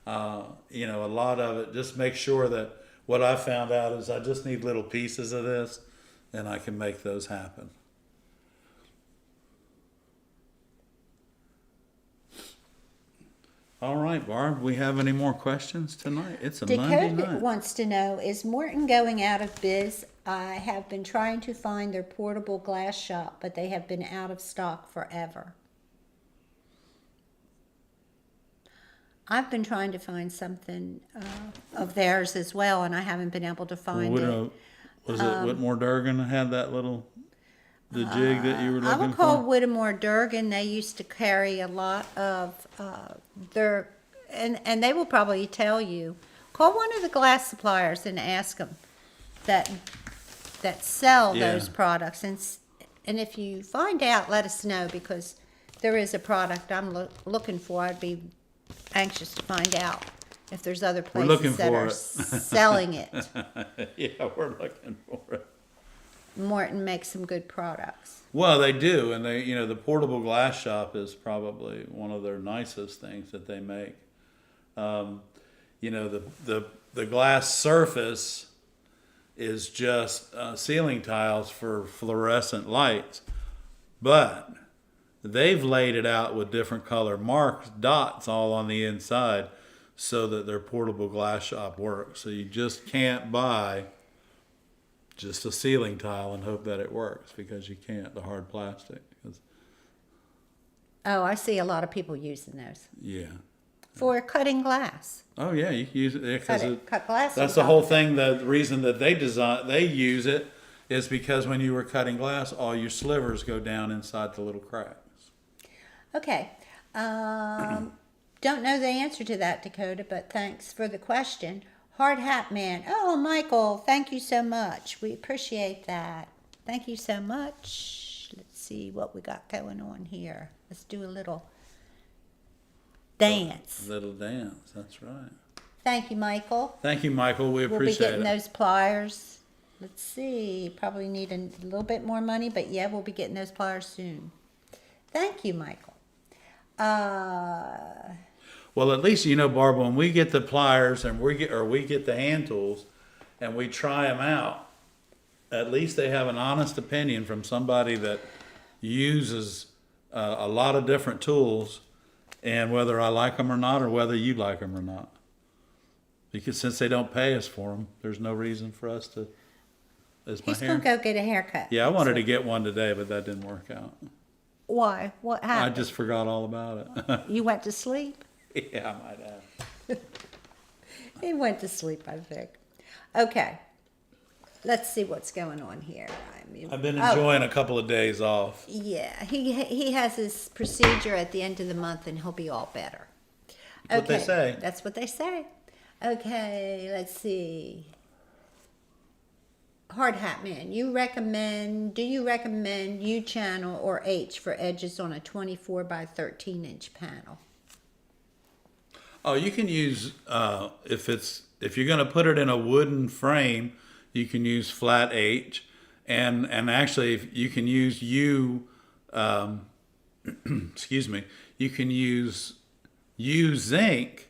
A lot of it, just make sure that what I found out is I just need little pieces of this and I can make those happen. All right, Barb, we have any more questions tonight? It's a Monday Dakota night. wants to know, is Morton going out of biz? I have been trying to find their portable glass shop, but they have been out of stock forever. I've been trying to find something of theirs as well, and I haven't been able to find it. Was it Whitmore Durgan had that little, the jig that you were I looking would call for? Whittemore Durgan. They used to carry a lot of their, and they will probably tell you. Call one of the glass suppliers and ask them that sell Yeah. those products, and if you find out, let us know, because there is a product I'm looking for. I'd be anxious to find out if there's other We're looking places that for are it. selling it. Yeah, we're looking for it. Morton makes some good products. Well, they do, and the portable glass shop is probably one of their nicest things that they make. The glass surface is just ceiling tiles for fluorescent lights, but they've laid it out with different color marks, dots all on the inside, so that their portable glass shop works. So you just can't buy just a ceiling tile and hope that it works, because you can't, the hard plastic. Oh, I see a lot of people using those Yeah. for cutting glass. Oh yeah, you can use it because Cut glass. that's on the top whole of it. thing. The reason that they use it is because when you were cutting glass, all your slivers go down inside the little cracks. Okay. Don't know the answer to that, Dakota, but thanks for the question. Hard Hat Man. Oh, Michael, thank you so much. We appreciate that. Thank you so much. Let's see what we got going on here. Let's do a little dance. Little dance. That's right. Thank you, Michael. Thank you, Michael. We We'll be appreciate getting it. those pliers. Let's see. Probably need a little bit more money, but yeah, we'll be getting those pliers soon. Thank you, Michael. Well, at least Barb, when we get the pliers and we get the hand tools, and we try them out, at least they have an honest opinion from somebody that uses a lot of different tools, and whether I like them or not, or whether you like them or not. Because since they don't pay us for them, there's no reason for us to. Is my He's hair? gonna go get a haircut. Yeah, I wanted to get one today, but that didn't work out. Why? What I happened? just forgot all about it. You went to sleep? Yeah, I might have. He went to sleep, I think. Okay. Let's see what's going on here. I've been enjoying a couple of days off. Yeah, he has his procedure at the end of the month, and he'll be all better. That's what they say. That's what they say. Okay, let's see. Hard Hat Man, do you recommend U channel or H for edges on a 24 by 13 inch panel? Oh, you can use if you're going to put it in a wooden frame, you can use flat H, and actually you can use U. Excuse me. You can use U zinc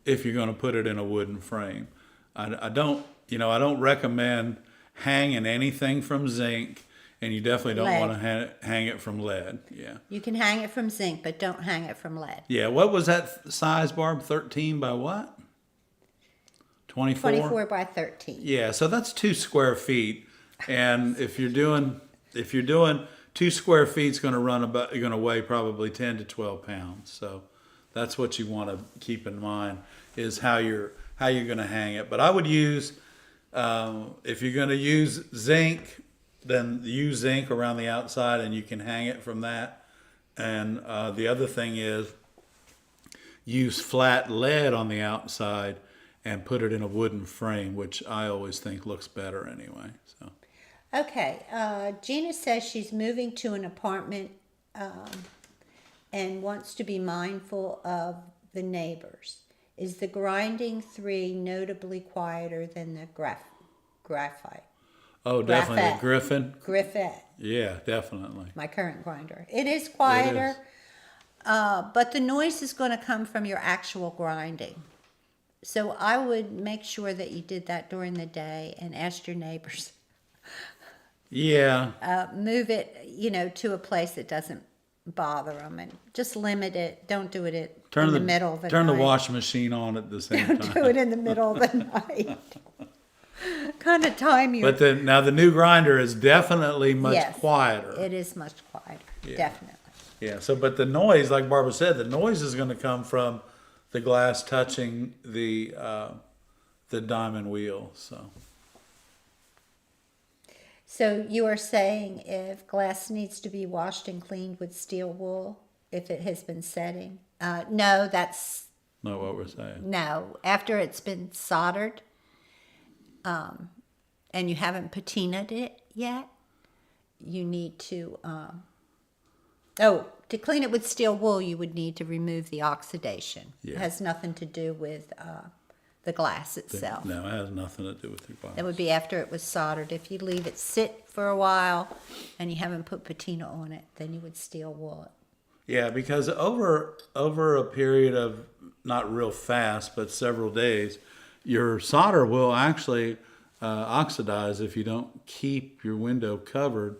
if you're going to put it in a wooden frame. I don't recommend hanging anything from zinc, and you definitely don't Lead. want to hang it from lead. Yeah. You can hang it from zinc, but don't hang it from lead. Yeah. What was that size, Barb? 13 by what? 24? 24 by 13. Yeah, so that's 2 square feet, and if you're doing 2 square feet, it's going to weigh probably 10 to 12 pounds. So that's what you want to keep in mind is how you're going to hang it. But I would use if you're going to use zinc, then use zinc around the outside, and you can hang it from that. And the other thing is use flat lead on the outside and put it in a wooden frame, which I always think looks better anyway. So. Okay, Gina says she's moving to an apartment and wants to be mindful of the neighbors. Is the grinding 3 notably quieter than the graphite? Oh, definitely Graphite. the Griffin. Griffith, Yeah, definitely. my current grinder. It is quieter, It is. but the noise is going to come from your actual grinding. So I would make sure that you did that during the day and asked your neighbors. Yeah. Move it, to a place that doesn't bother them, and just limit it. Don't do it in the middle of the night. Turn the washing machine on at the same Don't time. do it in the middle of the night. Kind of time your. But now the new grinder is definitely much Yes, quieter. It is much quieter, Yeah. definitely. Yeah. So, but the noise, like Barbara said, the noise is going to come from the glass touching the diamond wheel. So you are saying if glass needs to be washed and cleaned with steel wool, if it has been setting? No, that's Not what we're saying. no. After it's been soldered, and you haven't patinaed it yet, you need to. To clean it with steel wool, you would need to remove the oxidation. Yeah. It has nothing to do with the glass itself. No, it has nothing to do with the glass. That would be after it was soldered. If you leave it sit for a while and you haven't put patina on it, then you would steel wool it. Yeah, because over a period of not real fast, but several days, your solder will actually oxidize if you don't keep your window covered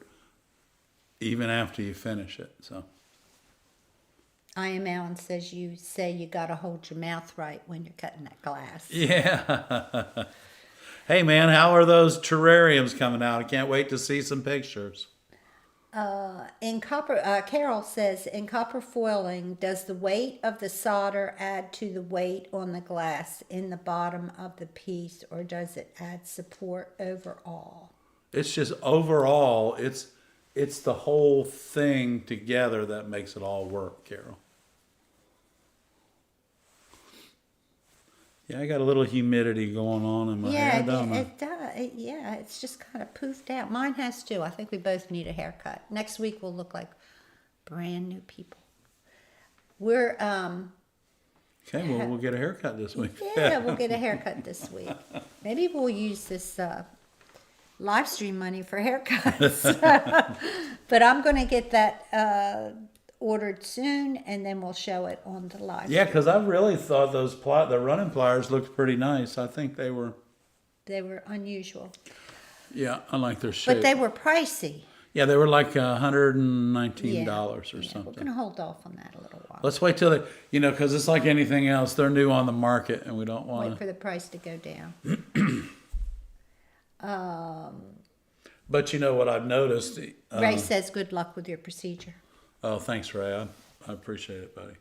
even after you finish it. So. I Am Alan says you say you got to hold your mouth right when you're cutting that glass. Yeah. Hey man, how are those terrariums coming out? I can't wait to see some pictures. In copper, Carol says, in copper foiling, does the weight of the solder add to the weight on the glass in the bottom of the piece, or does it add support overall? It's just overall, it's the whole thing together that makes it all work, Carol. Yeah, I got a little humidity going on in my hair, don't I? It does. Yeah, it's just kind of poofed out. Mine has too. I think we both need a haircut. Next week we'll look like brand new people. We're Okay, well, we'll get a haircut this week. yeah, we'll get a haircut this week. Maybe we'll use this live stream money for haircuts. But I'm going to get that ordered soon, and then we'll show it on the live. Yeah, because I really thought the running pliers looked pretty nice. I think they were. They were unusual, Yeah, I like their shape. but they were pricey. Yeah, they were like $119 or Yeah, something. we're going to hold off on that a little while. Let's wait till they, because it's like anything else. They're new on the market, and we don't want Wait to. for the price to go down. But you know what I've noticed? Ray says good luck with your procedure. Oh, thanks, Ray. I appreciate it, buddy.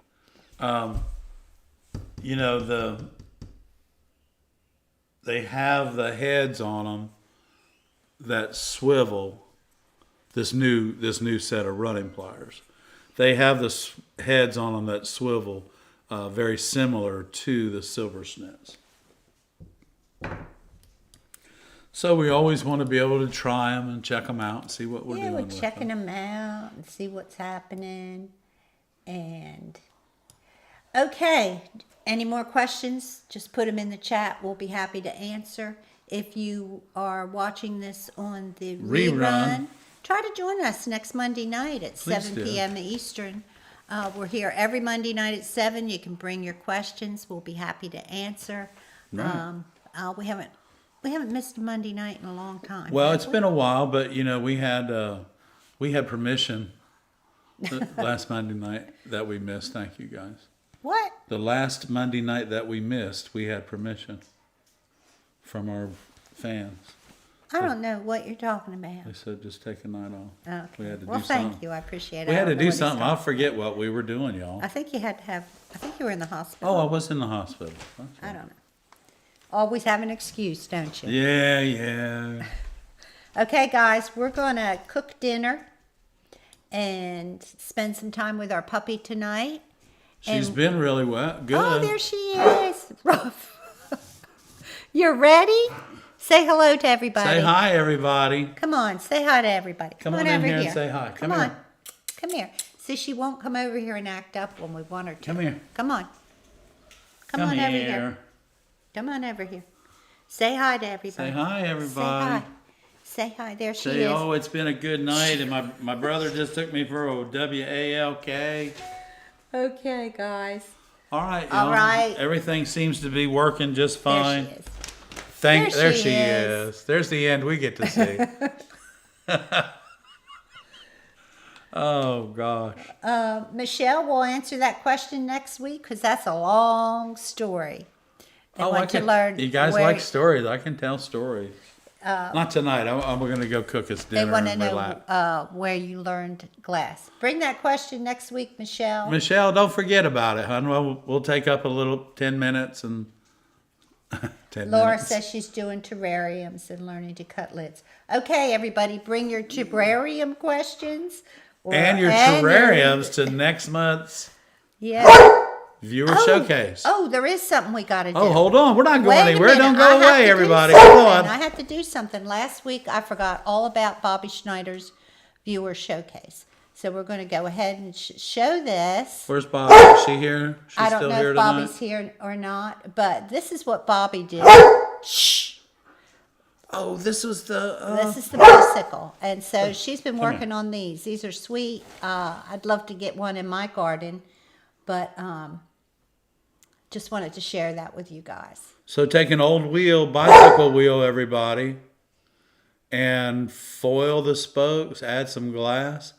They have the heads on them that swivel. This new set of running pliers, they have the heads on them that swivel, very similar to the silver snits. So we always want to be able to try them and check them out and see what we're doing. Yeah, we're with checking them. them out and see what's happening. And okay, any more questions? Just put them in the chat. We'll be happy to answer. If you are watching this on the rerun, try to join us next Monday night at 7 p.m. Eastern. We're here every Monday night at 7. You can bring your questions. We'll be happy to answer. Right. We haven't missed a Monday night in a long time. Well, it's been a while, but we had permission the last Monday night that we missed. Thank you, guys. What? The last Monday night that we missed, we had permission from our fans. I don't know what you're talking about. They said just take a night off. Okay. We had to Well, do something. thank you. I appreciate it. We I had to don't know do what he's something. I'll talking forget what we were doing, y'all. I think you were in the hospital. Oh, I was in the hospital. That's I right. don't know. Always have an excuse, don't you? Yeah. Okay, guys, we're going to cook dinner and spend some time with our puppy tonight. She's been really good. Oh, there she is. You're ready? Say hello to everybody. Say hi, everybody. Come on, say hi to everybody. Come on in over here and say hi. Come Come on. here. Come here. See, she won't come over here and act up when we want her to. Come here. Come on. Come on over here. Come on over here. Say hi to everybody. Say hi, everybody. Say hi. Say hi. There she Say, is. oh, it's been a good night, and my brother just took me for a WALK. Okay, guys. All right, All right. Everything seems to be working just fine. There she is. There she is. There's the end we get to see. Oh, gosh. Michelle will answer that question next week because that's a long story. They want to learn. You guys where- like stories. I can tell stories. Not tonight. We're going to go cook us They dinner want to and relax. know where you learned glass. Bring that question next week, Michelle. Michelle, don't forget about it, hon. We'll take up a little 10 minutes and 10 Laura minutes. says she's doing terrariums and learning to cut lids. Okay, everybody, bring your terrarium questions. And your terrariums to next month's Yeah. viewer showcase. Oh, there is something we got to do. Oh, hold on. We're not going Wait a anywhere. minute. Don't I go have to away, do everybody. something. Come on. I have to do something. Last week, I forgot all about Bobby Schneider's viewer showcase. So we're going to go ahead and show this. Where's Bobby? Is she here? She's I don't still know here if tonight? Bobby's here or not, but this is what Bobby did. Shh. Oh, this was the... This is the bicycle. And so she's been Come working on these. These are sweet. I'd love to get one in my garden, but just wanted to share that with you guys. So take an old wheel, bicycle wheel, everybody, and foil the spokes, add some glass.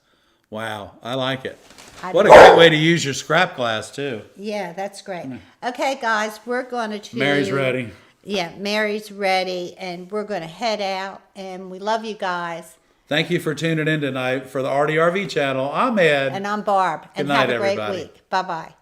Wow, I like it. What a great way to use your scrap glass, too. Yeah, that's great. Okay, guys, we're going to... Mary's ready. Yeah, Mary's ready, and we're going to head out, and we love you guys. Thank you for tuning in tonight for the ARTyRV channel. I'm Ed. And I'm Barb. And Good night, have a great everybody. week. Bye-bye.